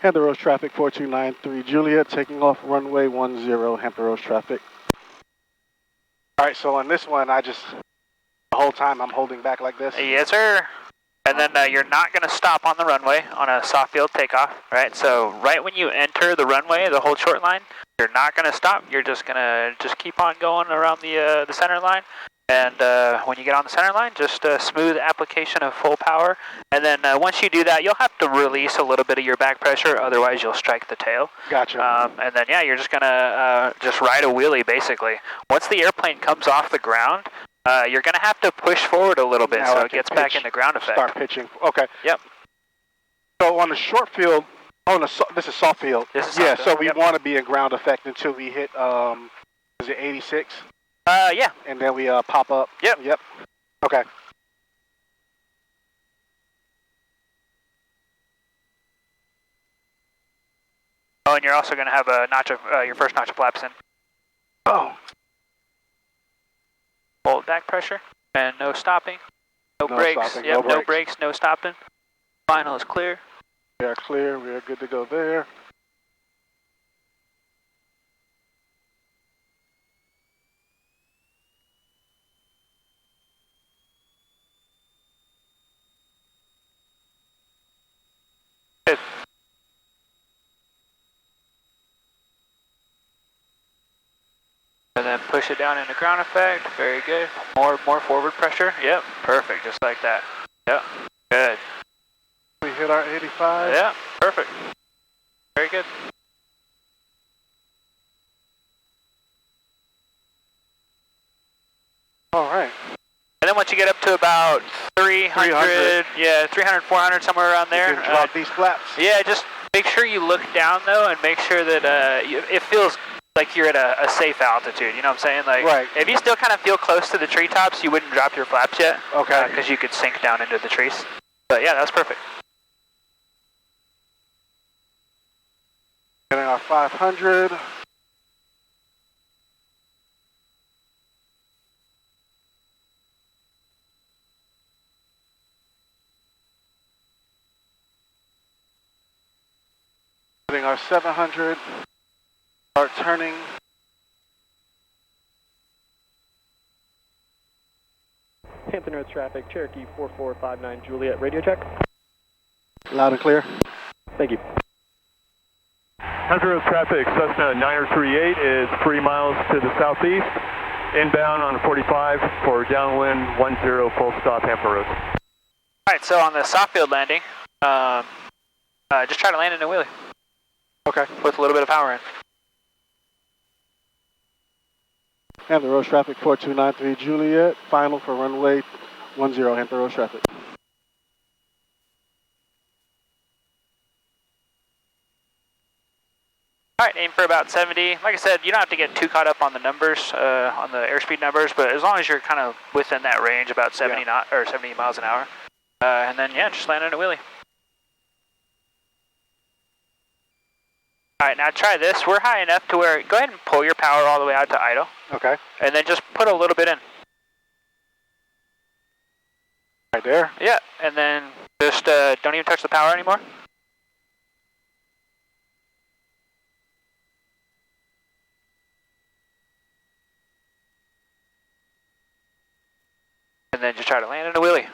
Hampton Roads traffic 4293 Juliet, taking off runway 10, Hampton Roads traffic. All right, so on this one, the whole time I'm holding back like this? Yes, sir. And then you're not going to stop on the runway on a soft field takeoff, right? So right when you enter the runway, the whole short line, you're not going to stop. You're just going to keep on going around the center line. And when you get on the center line, just a smooth application of full power. And then once you do that, you'll have to release a little bit of your back pressure, otherwise you'll strike the tail. Gotcha. And then, yeah, you're just going to just ride a wheelie, basically. Once the airplane comes off the ground, you're going to have to push forward a little bit so it gets back into ground effect. Start pitching. Okay. Yep. So on the short field, this is soft field. This is soft field. So we want to be in ground effect until we hit, is it 86? Yeah. And then we pop up. Yep. Yep. Okay. Oh, and you're also going to have a notch of your first notch of flaps in. Oh. Hold back pressure and no stopping. No brakes. Stopping. Yep. No brakes. No stopping. Final is clear. We are clear. We are good to go there. Good. And then push it down into ground effect. Very good. More forward pressure. Yep. Perfect. Just like that. Yep. Good. We hit our 85. Yeah. Perfect. Very good. All right. And then once you get up to about 300, yeah, 300, 400, somewhere around there. You can drop these flaps. Yeah, just make sure you look down though, and make sure that it feels like you're at a safe altitude. You know what I'm saying? Like, right. If you still kind of feel close to the treetops, you wouldn't drop your flaps yet. Okay. Because you could sink down into the trees. But yeah, that's perfect. Getting our 500. Getting our 700. Start turning. Hampton Roads traffic, Cherokee 4459 Juliet, radio check. Loud and clear. Thank you. Hampton Roads traffic, Cessna 9038 is 3 miles to the southeast. Inbound on 45 for downwind 10 full stop Hampton Roads. Alright, so on the soft field landing, just try to land in a wheelie. Okay. With a little bit of power in. Hampton Roads traffic 4293 Juliet, final for runway 10, Hampton Roads traffic. Alright, aim for about 70. Like I said, you don't have to get too caught up on the numbers, on the airspeed numbers, but as long as you're kind of within that range, about 70 70 miles an hour. And then, yeah, just land in a wheelie. Alright, now try this. We're high enough to where, go ahead and pull your power all the way out to idle. Okay. And then just put a little bit in. Right there? Yeah, and then just don't even touch the power anymore. And then just try to land in a wheelie.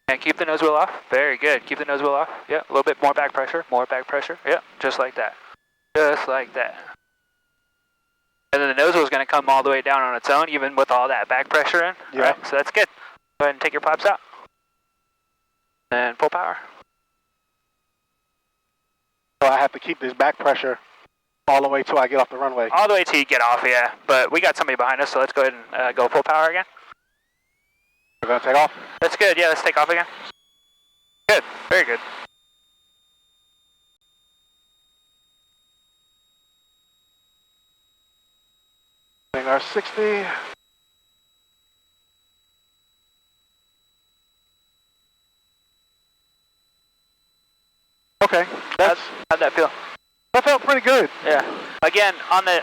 And keep the nose wheel off. Very good. Keep the nose wheel off. Yeah, a little bit more back pressure. More back pressure. Yeah, just like that. Just like that. And then the nose wheel is going to come all the way down on its own, even with all that back pressure in. Yeah. Right? So that's good. Go ahead and take your flaps out. And full power. So I have to keep this back pressure all the way till I get off the runway. All the way till you get off, yeah. But we got somebody behind us, so let's go ahead and go full power again. We're going to take off? That's good. Yeah, let's take off again. Good. Very good. Our 60. Okay. How'd that feel? That felt pretty good. Yeah. Again, on the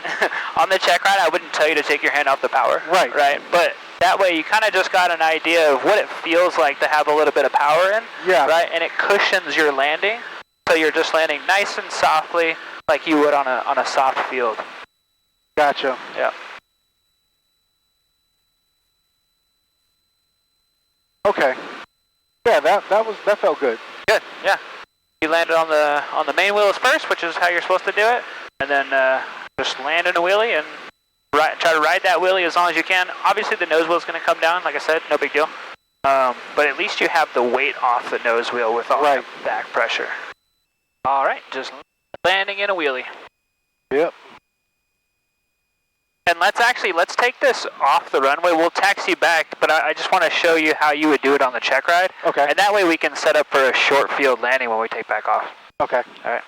on the check ride, I wouldn't tell you to take your hand off the power. Right. Right. But That way you kind of just got an idea of what it feels like to have a little bit of power in. Yeah. Right? And it cushions your landing, so you're just landing nice and softly like you would on a soft field. Gotcha. Yeah. Okay. Yeah, that felt good. Good. Yeah. You landed on the main wheels first, which is how you're supposed to do it, and then just land in a wheelie and try to ride that wheelie as long as you can. Obviously, the nose wheel is going to come down. Like I said, no big deal. But at least you have the weight off the nose wheel with all that back pressure. All right, just landing in a wheelie. Yep. And let's take this off the runway. We'll taxi back, but I just want to show you how you would do it on the check ride. Okay. And that way we can set up for a short field landing when we take back off. Okay. All right.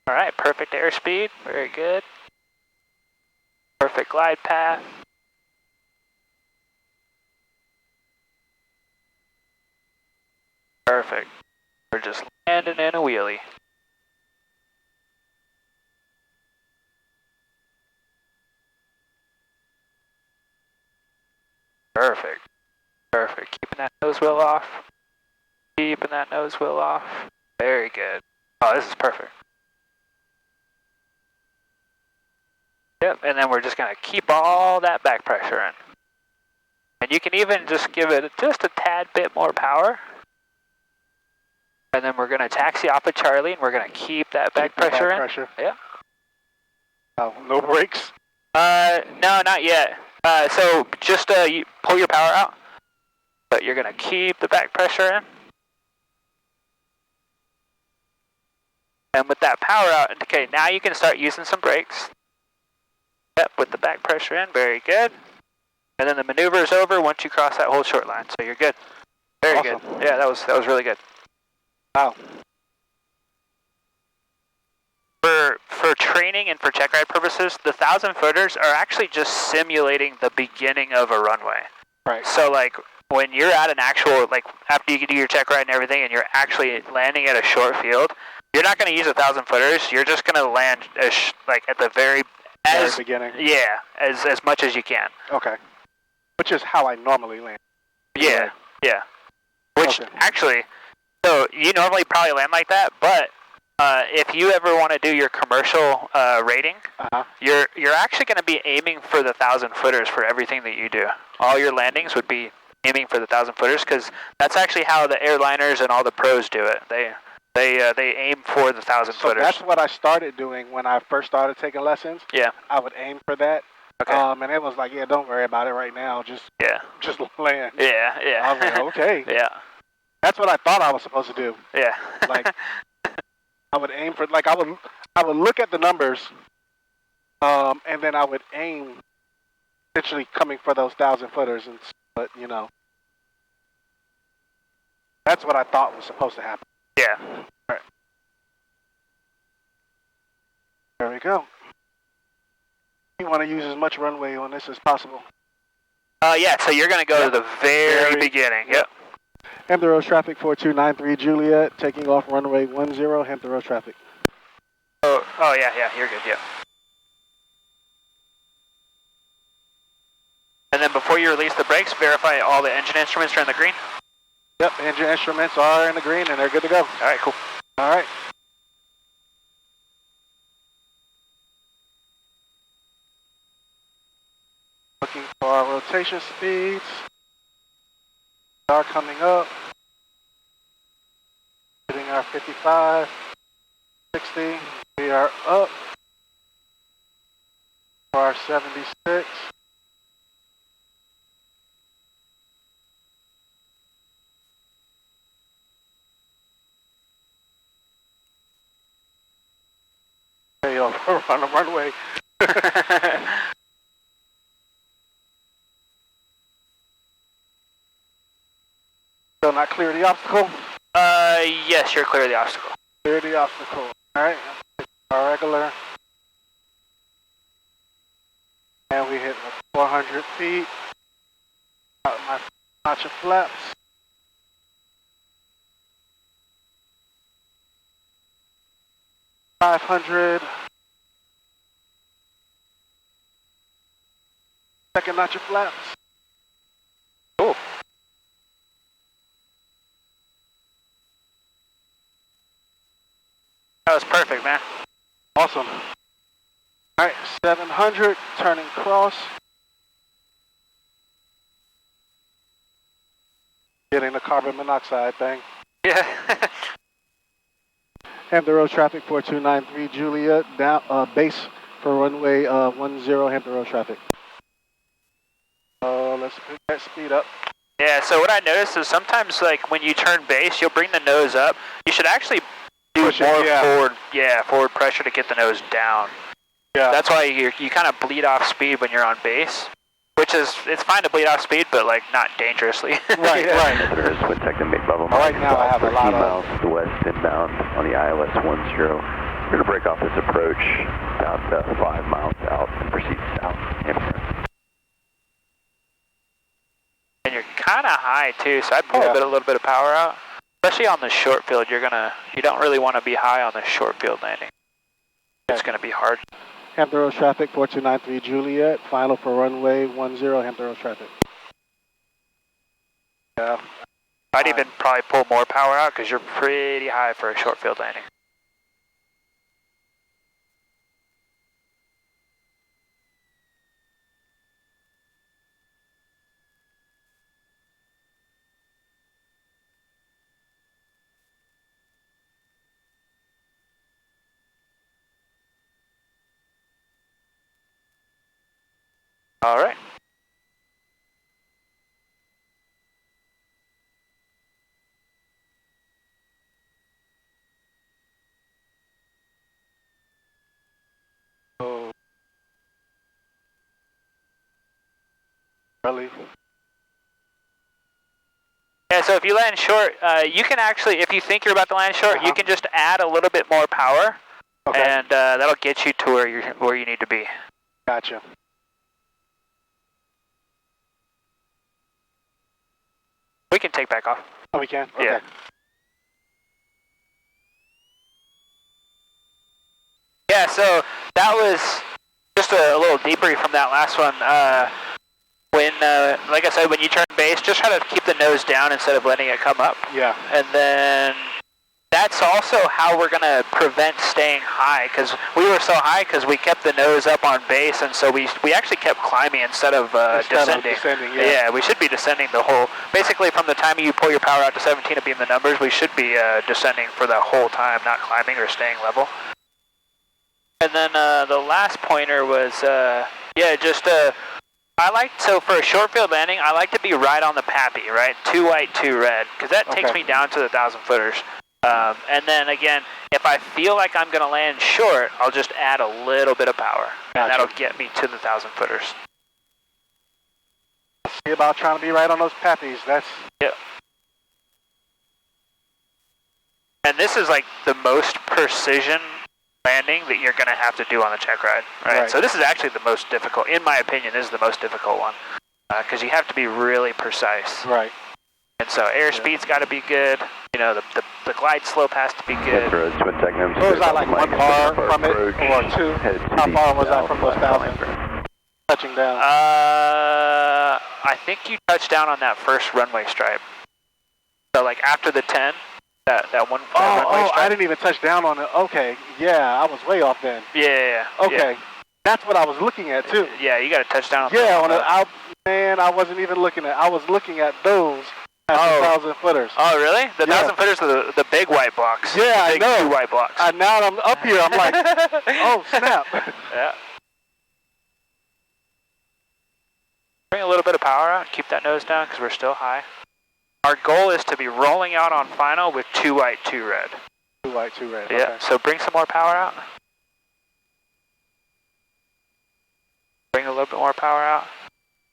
All right, perfect airspeed. Very good. Perfect glide path. Perfect. We're just landing in a wheelie. Perfect. Perfect. Keeping that nose wheel off. Keeping that nose wheel off. Very good. Oh, this is perfect. Yep, and then we're just going to keep all that back pressure in. And you can even just give it just a tad bit more power. And then we're going to taxi off of Charlie, and we're going to keep that back pressure in. Yeah. Oh, no brakes? No, not yet. So just you pull your power out, but you're going to keep the back pressure in. And with that power out, okay, now you can start using some brakes. Yep, with the back pressure in, very good. And then the maneuver is over once you cross that whole short line, so you're good. Very awesome. Good. Yeah, that was really good. Wow. For training and for check ride purposes, the 1,000 footers are actually just simulating the beginning of a runway. Right. So like when you're at an actual, like after you do your check ride and everything and you're actually landing at a short field, you're not going to use 1,000 footers. You're just going to land like at the very beginning. Yeah, as much as you can. Okay. Which is how I normally land. Yeah, right. Yeah. Which actually, so you normally probably land like that, but if you ever want to do your commercial rating, you're actually going to be aiming for the 1,000 footers for everything that you do. All your landings would be aiming for the 1,000 footers because that's actually how the airliners and all the pros do it. They aim for the 1,000 footers. So that's what I started doing when I first started taking lessons. Yeah. I would aim for that. Okay. And it was like, yeah, don't worry about it right now. Just land. Yeah, yeah. I was like, okay. Yeah. That's what I thought I was supposed to do. Yeah. Like, I would aim for, like, I would look at the numbers, and then I would aim, essentially coming for those 1,000 footers, but you know, that's what I thought was supposed to happen. Yeah. All right. There we go. You want to use as much runway on this as possible. Yeah, so you're going to go to the very beginning. Yep. Hampton Roads traffic 4293 Juliet, taking off runway 10, Hampton Roads traffic. Oh yeah, you're good, yeah. And then before you release the brakes, verify all the engine instruments are in the green? Yep, engine instruments are in the green and they're good to go. All right, cool. All right. Looking for our rotation speeds. Are coming up. Hitting our 55, 60. We are up for our 76. Hey, yo, we're on the runway. Still not clear the obstacle? Yes, you're clear of the obstacle. Clear the obstacle. All right, our regular. And we hit 400 feet. My notch of flaps. .500. Second notch of flaps. Cool. That was perfect, man. Awesome. All right, 700, turning cross. Getting the carbon monoxide thing. Yeah. Hampton Roads traffic 4293 Juliet, down base for runway 10 Hampton Roads traffic. Let's pick that speed up. Yeah, so what I noticed is sometimes like when you turn base, you'll bring the nose up. You should actually do Push it, more yeah. forward pressure to get the nose down. Yeah. That's why you kind of bleed off speed when you're on base, which is, it's fine to bleed off speed, but like not dangerously. Right, right. There's wind sector mid-level. Right now I have a lot miles to the west inbound on the ILS 10. We're going to break off this approach about 5 miles out and proceed south. And you're kind of high too, so I'd pull a little bit of power out. Especially on the short field, you don't really want to be high on the short field landing. It's going to be hard. Hampton Roads traffic 4293 Juliet, final for runway 10 Hampton Roads traffic. Yeah. I'd even probably pull more power out because you're pretty high for a short field landing. All right. Oh. Really? Yeah, so if you land short, you can actually, if you think you're about to land short, you can just add a little bit more power, and that'll get you to where you need to be. Gotcha. We can take back off. Oh, we can? Okay. Yeah. Yeah, so that was just a little debrief from that last one. When, like I said, when you turn base, just try to keep the nose down instead of letting it come up. Yeah. And then that's also how we're going to prevent staying high, because we were so high because we kept the nose up on base, and so we actually kept climbing instead of descending. Yeah, we should be descending the whole, basically from the time you pull your power out to 17 to be in the numbers, we should be descending for the whole time, not climbing or staying level. And then the last pointer was, so for a short field landing, I like to be right on the PAPI, right? 2 white, 2 red, because that takes me down to the 1,000 footers. And then again, if I feel like I'm going to land short, I'll just add a little bit of power, and that'll get me to the 1,000 footers. See about trying to be right on those PAPIs. That's... Yep. And this is like the most precision landing that you're going to have to do on the check ride, right? So this is actually the most difficult, in my opinion, this is the most difficult one, because you have to be really precise. Right. And so airspeed's got to be good, you know, the glide slope has to be good. So was I like 1 bar from it, or 2? How far was I from those 1,000? Touching down? I think you touched down on that first runway stripe. So like after the 10, that one runway stripe. I didn't even touch down on it. Okay, yeah, I was way off then. Yeah. Okay, that's what I was looking at too. Yeah, you got to touch down on man, I wasn't even looking at, I was looking at those at the 1,000 footers. Oh, really? The 1,000 footers are the big white blocks. Yeah, the big I know. 2 white blocks. Now I'm up here, I'm like, oh, snap. Yeah. Bring a little bit of power out, keep that nose down because we're still high. Our goal is to be rolling out on final with 2 white, 2 red. 2 white, 2 red. Yeah, okay. so bring some more power out. Bring a little bit more power out.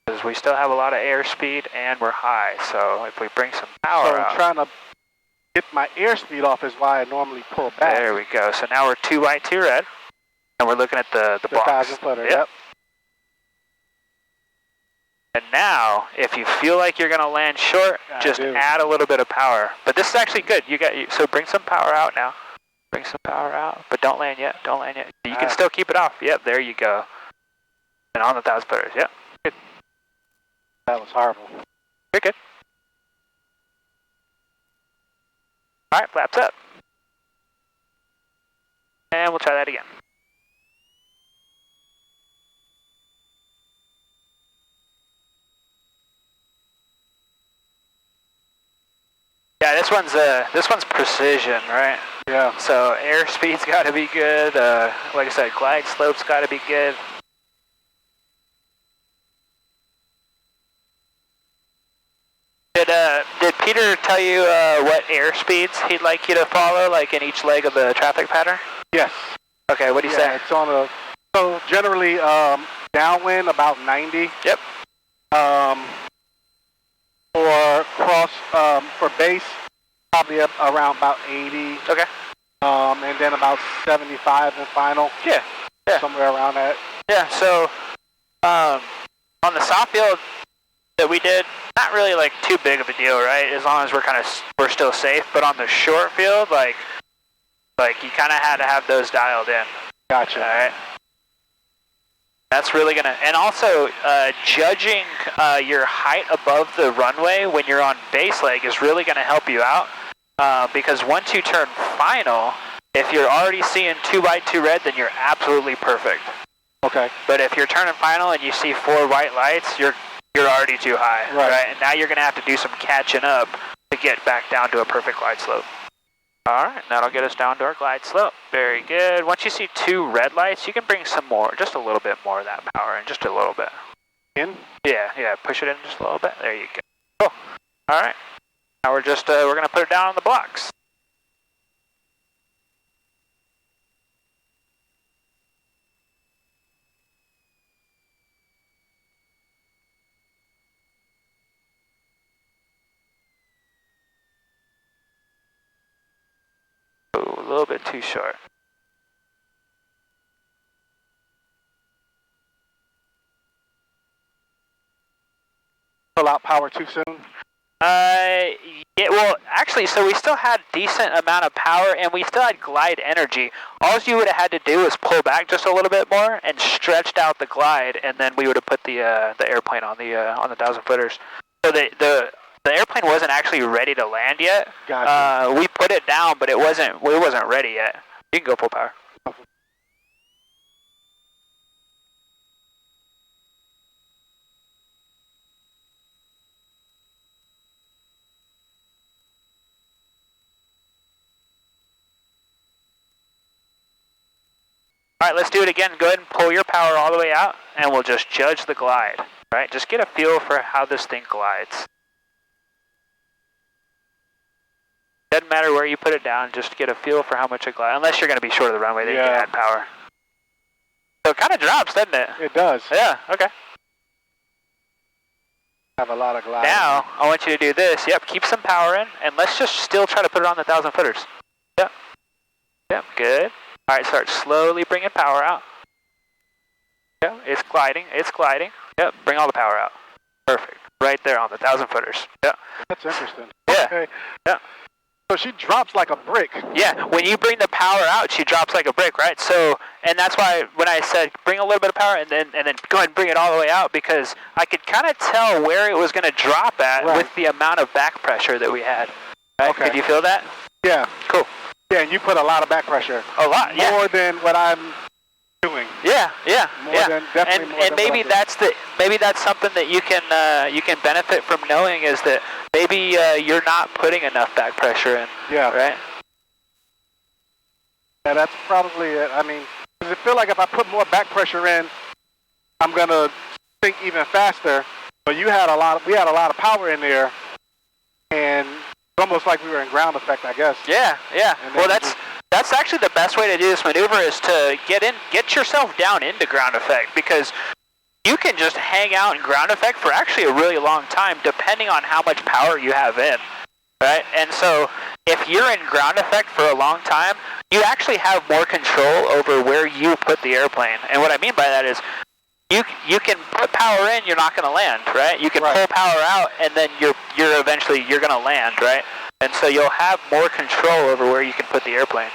Because we still have a lot of airspeed and we're high, so if we bring some power out. So trying to get my airspeed off is why I normally pull back. There we go. So now we're 2 white, 2 red. And we're looking at the box. 1,000 footer, yep. And now, if you feel like you're going to land short, just add a little bit of power. But this is actually good. So bring some power out now. Bring some power out, but don't land yet. Don't land yet. You can still keep it off. Yep, there you go. And on the 1,000 footers. Yep. Good. That was horrible. You're good. All right, flaps up. And we'll try that again. Yeah, this one's precision, right? Yeah. So airspeed's got to be good. Like I said, glide slope's got to be good. Did Peter tell you what airspeeds he'd like you to follow, like in each leg of the traffic pattern? Yes. Okay, what do you say? It's on a, so generally downwind about 90. Yep. For base, probably up around about 80. Okay. And then about 75 in final. Yeah. Somewhere around that. Yeah, so on the soft field that we did, not really like too big of a deal, right? As long as we're still safe. But on the short field, like you kind of had to have those dialed in. Gotcha. All right. That's really gonna, and also judging your height above the runway when you're on base leg is really gonna help you out because once you turn final, if you're already seeing 2x2 red, then you're absolutely perfect. Okay. But if you're turning final and you see 4 white lights, you're already too high, right? And now you're gonna have to do some catching up to get back down to a perfect glide slope. All right, that'll get us down to our glide slope. Very good. Once you see 2 red lights, you can bring some more, just a little bit more of that power in, just a little bit. In? Yeah, push it in just a little bit. There you go. Cool. All right. Now we're gonna put it down on the blocks. Ooh, a little bit too short. Pull out power too soon? Yeah, well, actually, so we still had decent amount of power, and we still had glide energy. All you would have had to do is pull back just a little bit more and stretched out the glide, and then we would have put the airplane on the 1,000 footers. So the airplane wasn't actually ready to land yet. Gotcha. We put it down, but it wasn't ready yet. You can go full power. All right, let's do it again. Go ahead and pull your power all the way out, and we'll just judge the glide, right? Just get a feel for how this thing glides. Doesn't matter where you put it down, just get a feel for how much it glides. Unless you're going to be short of the runway, then you can add power. So it kind of drops, doesn't it? It does. Yeah, okay. Have a lot of glide. Now, I want you to do this. Yep, keep some power in, and let's just still try to put it on the 1,000 footers. Yep, good. All right, start slowly bringing power out. Yeah, it's gliding. Yep, bring all the power out. Perfect. Right there on the 1,000 footers. Yeah. That's interesting. Yeah. Okay. Yeah. So she drops like a brick. Yeah, when you bring the power out, she drops like a brick, right? So, and that's why when I said bring a little bit of power and then go ahead and bring it all the way out, because I could kind of tell where it was going to drop at with the amount of back pressure that we had. Right? Okay. Could you feel that? Yeah. Cool. Yeah, and you put a lot of back pressure. A lot, yeah. More than what I'm doing. Yeah. Definitely more and maybe that's something that you can benefit from knowing, is that maybe you're not putting enough back pressure in. Yeah. Right. Yeah, that's probably it. I mean, does it feel like if I put more back pressure in, I'm gonna sink even faster? But we had a lot of power in there, and it's almost like we were in ground effect, I guess. Yeah. Well, that's actually the best way to do this maneuver, is to get yourself down into ground effect, because you can just hang out in ground effect for actually a really long time, depending on how much power you have in, right? And so if you're in ground effect for a long time, you actually have more control over where you put the airplane. And what I mean by that is, You can put power in, you're not going to land, right? You can pull power out, and then you're eventually going to land, right? And so you'll have more control over where you can put the airplane.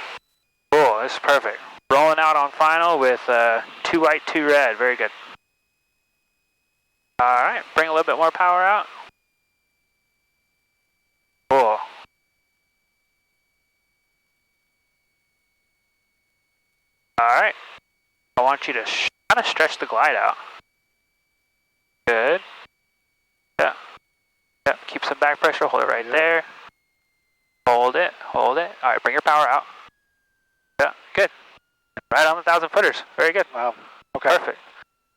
Cool, this is perfect. Rolling out on final with 2 white, 2 red. Very good. All right, bring a little bit more power out. Cool. All right. I want you to kind of stretch the glide out. Good. Yeah. Yeah. Keep some back pressure. Hold it right there. Hold it. Hold it. All right. Bring your power out. Yeah. Good. Right on the 1,000 footers. Very good. Wow. Okay. Perfect.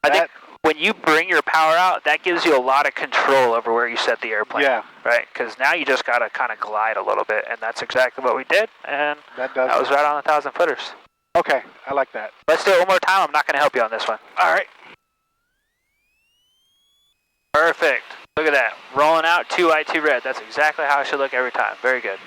I think when you bring your power out, that gives you a lot of control over where you set the airplane. Yeah. Right? Because now you just got to kind of glide a little bit, and that's exactly what we did. And that was right on the 1,000 footers. Okay, I like that. Let's do it one more time. I'm not going to help you on this one. All right. Perfect. Look at that. Rolling out 2 white, 2 red. That's exactly how it should look every time. Very good.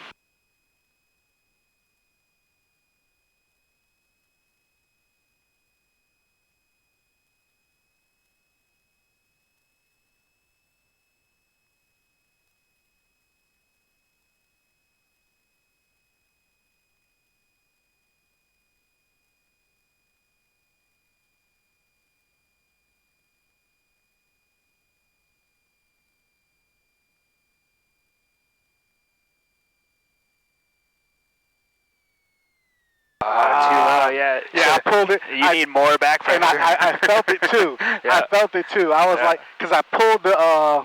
Too low, yeah. Yeah, I pulled it. You need more back pressure. And I felt it too. Yeah. I felt it too. I was like, because I pulled the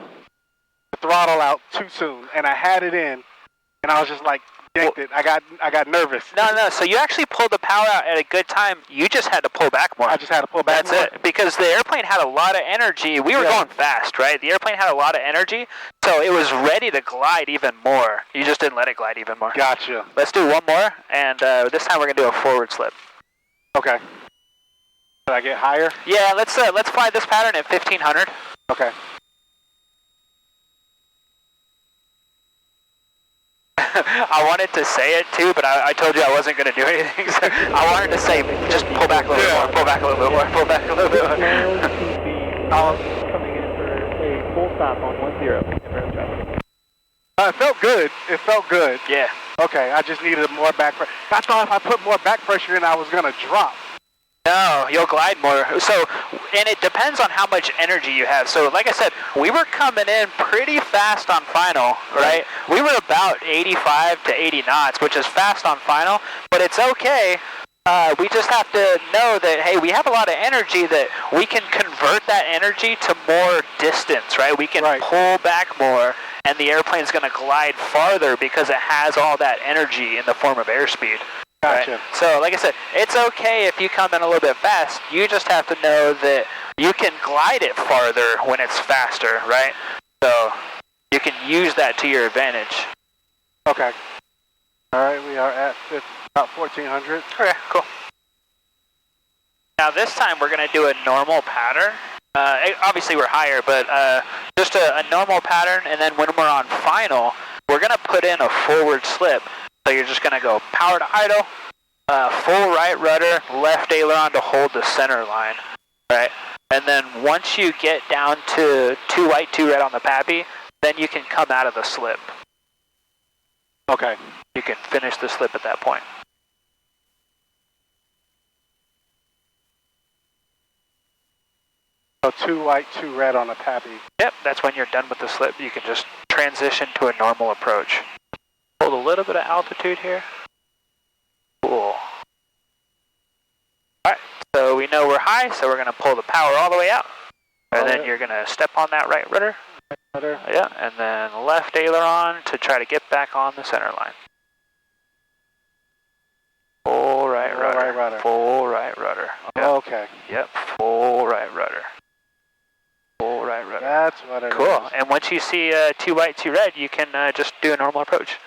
throttle out too soon, and I had it in, and I was just like, yanked it. I got nervous. No. So you actually pulled the power out at a good time. You just had to pull back more. I just had to pull back more. That's it. Because the airplane had a lot of energy. We were going fast, right? The airplane had a lot of energy, so it was ready to glide even more. You just didn't let it glide even more. Gotcha. Let's do one more, and this time we're going to do a forward slip. Okay. Did I get higher? Yeah, let's fly this pattern at 1,500. Okay. I wanted to say it too, but I told you I wasn't going to do anything. So I wanted to say, just pull back a little bit more, pull back a little bit more, pull back a little bit more. Coming in for a full stop on 10. It felt good. It felt good. Yeah. Okay, I just needed more back pressure. I thought if I put more back pressure in, I was going to drop. No, you'll glide more. So, and it depends on how much energy you have. So, like I said, we were coming in pretty fast on final, right? We were about 85 to 80 knots, which is fast on final, but it's okay. We just have to know that, hey, we have a lot of energy that we can convert that energy to more distance, right? We can pull back more, and the airplane's going to glide farther because it has all that energy in the form of airspeed. Gotcha. Right? So, like I said, it's okay if you come in a little bit fast. You just have to know that you can glide it farther when it's faster, right? So, you can use that to your advantage. Okay. All right, we are at about 1,400. Okay, cool. Now, this time we're going to do a normal pattern. Obviously, we're higher, but just a normal pattern, and then when we're on final, we're going to put in a forward slip. So you're just going to go power to idle, full right rudder, left aileron to hold the center line, right? And then once you get down to 2 white, 2 red on the PAPI, then you can come out of the slip. Okay. You can finish the slip at that point. So 2 white, 2 red on the PAPI. Yep, that's when you're done with the slip. You can just transition to a normal approach. Hold a little bit of altitude here. Cool. Alright, so we know we're high, so we're going to pull the power all the way out. And then you're going to step on that right rudder. Yeah, and then left aileron to try to get back on the center line. Full right rudder. Full right rudder. Yep. Okay. Yep, full right rudder. Full right rudder. That's what it is. Cool, and once you see 2 white, 2 red, you can just do a normal approach.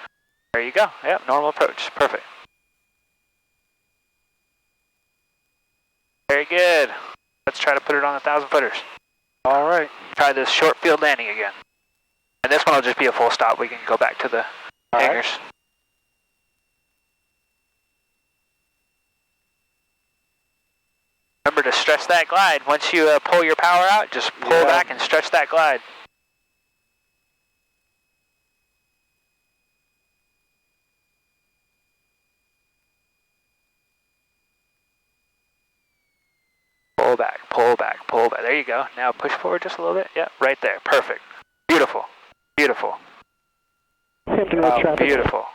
There you go. Yep, normal approach. Perfect. Very good. Let's try to put it on 1,000 footers. All right. Try this short field landing again. And this one will just be a full stop. We can go back to the hangars. Remember to stretch that glide. Once you pull your power out, just pull back and stretch that glide. Pull back, pull back, pull back. There you go. Now push forward just a little bit. Yeah, right there. Perfect. Beautiful. Beautiful. Hampton Roads traffic. Beautiful.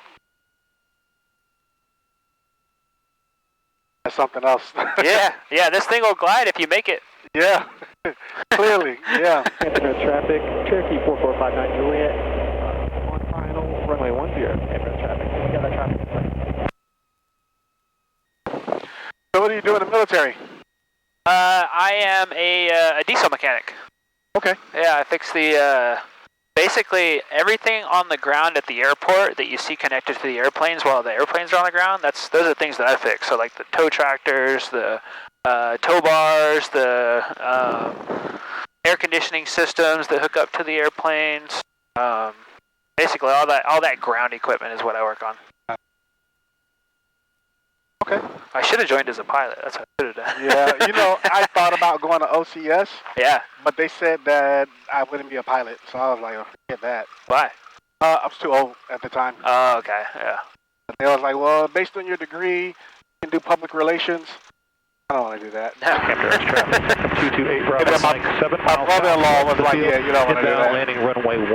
That's something else. yeah, this thing will glide if you make it. Yeah, clearly, yeah. Hampton Roads traffic, Cherokee 4459 Juliet, on final, runway 10, Hampton Roads traffic. We got that traffic. So what do you do in the military? I am a diesel mechanic. Okay. Yeah, I fix the, basically everything on the ground at the airport that you see connected to the airplanes while the airplanes are on the ground, those are things that I fix. So like the tow tractors, the tow bars, the air conditioning systems that hook up to the airplanes. Basically all that ground equipment is what I work on. Okay. I should have joined as a pilot. That's what I should have done. Yeah, you know, I thought about going to OCS. Yeah. But they said that I wouldn't be a pilot, so I was like, oh, forget that. Why? I was too old at the time. Oh, okay. Yeah. They was like, well, based on your degree, you can do public relations. I don't want to do that. Hampton Roads traffic, 228 Bravo, And then my 7 miles brother-in-law was like, yeah, you don't want to do inbound that. landing runway 10.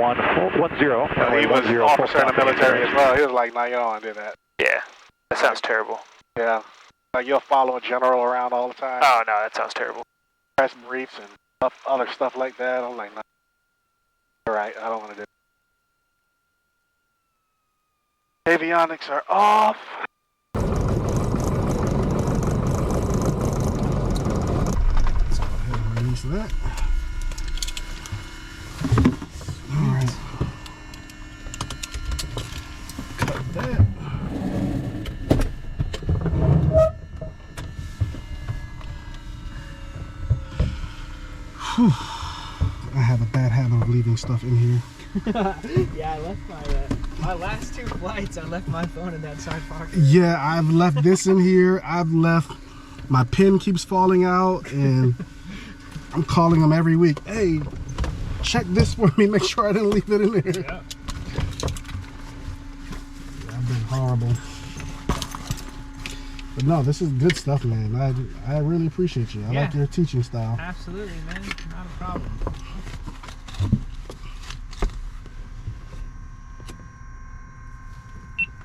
He was an officer in the military as well. He was like, no, you don't want to do that. Yeah. That sounds terrible. Yeah. Like you'll follow a general around all the time. Oh, no, that sounds terrible. Press briefs and other stuff like that. I'm like, no. All right, I don't want to do it. Avionics are off. Release that. All right. Cut that. Whew. I have a bad habit of leaving stuff in here. Yeah, I left my last 2 flights, I left my phone in that side pocket. Yeah, I've left this in here. I've left, my pen keeps falling out, and I'm calling them every week. Hey, check this for me, make sure I didn't leave it in there. Yeah. I've been horrible. But no, this is good stuff, man. I really appreciate you. I like your teaching style. Absolutely, man. Not a problem.